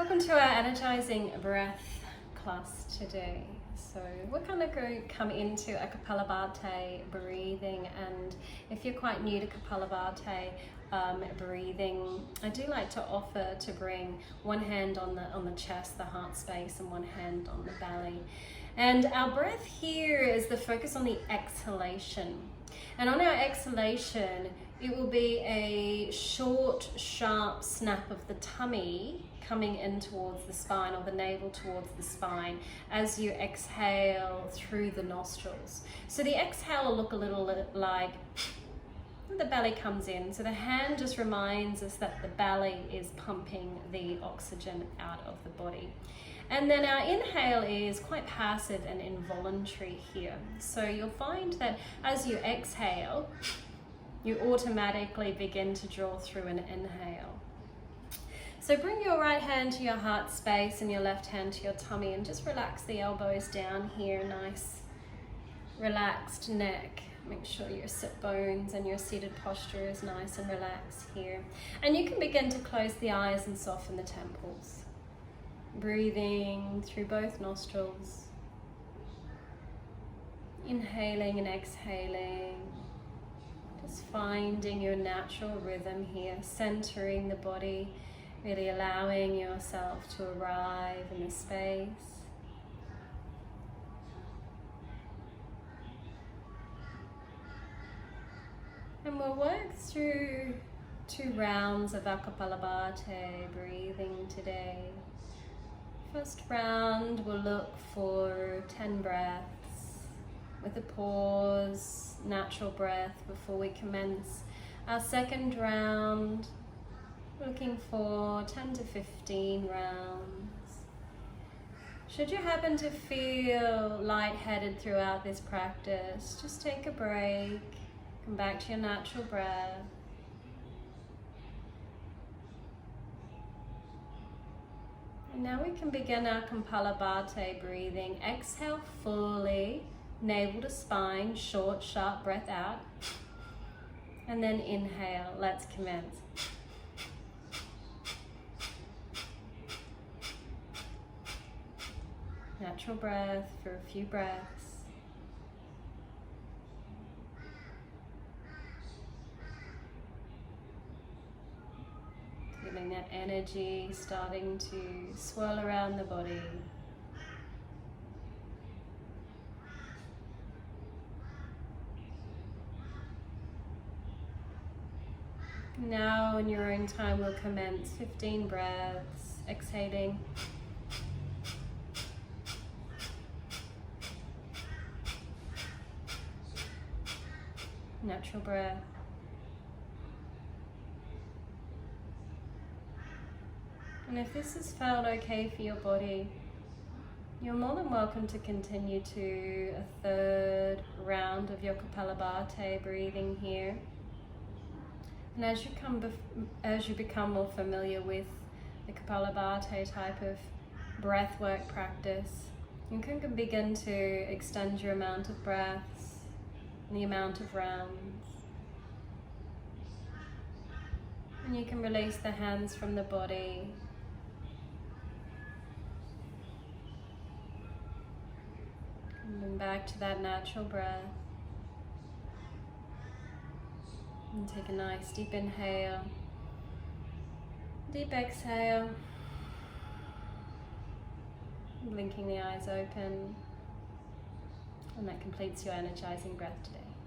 Welcome to our Energizing Breath class today. So we're going to come into a Kapalbhati breathing, and if you're quite new to Kapalbhati breathing, I do like to offer to bring one hand on the chest, the heart space, and one hand on the belly. And our breath here is the focus on the exhalation. And on our exhalation, it will be a short, sharp snap of the tummy coming in towards the spine, or the navel towards the spine, as you exhale through the nostrils. So the exhale will look a little like the belly comes in. So the hand just reminds us that the belly is pumping the oxygen out of the body. And then our inhale is quite passive and involuntary here. So you'll find that as you exhale, you automatically begin to draw through an inhale. So bring your right hand to your heart space and your left hand to your tummy, and just relax the elbows down here. Nice relaxed neck. Make sure your sit bones and your seated posture is nice and relaxed here. And you can begin to close the eyes and soften the temples. Breathing through both nostrils. Inhaling and exhaling. Just finding your natural rhythm here, centering the body, really allowing yourself to arrive in the space. And we'll work through 2 rounds of our Kapalbhati breathing today. First round, we'll look for 10 breaths with a pause, natural breath before we commence our second round. Looking for 10 to 15 rounds. Should you happen to feel lightheaded throughout this practice, just take a break, come back to your natural breath. And now we can begin our Kapalbhati breathing. Exhale fully, navel to spine, short, sharp breath out. And then inhale. Let's commence. Natural breath for a few breaths. Feeling that energy starting to swirl around the body. Now, in your own time, we'll commence 15 breaths, exhaling. Natural breath. And if this has felt okay for your body, you're more than welcome to continue to a 3rd round of your Kapalbhati breathing here. And as you become more familiar with the Kapalbhati type of breath work practice, you can begin to extend your amount of breaths and the amount of rounds. And you can release the hands from the body. And then back to that natural breath. And take a nice deep inhale, deep exhale. Blinking the eyes open. And that completes your energizing breath today.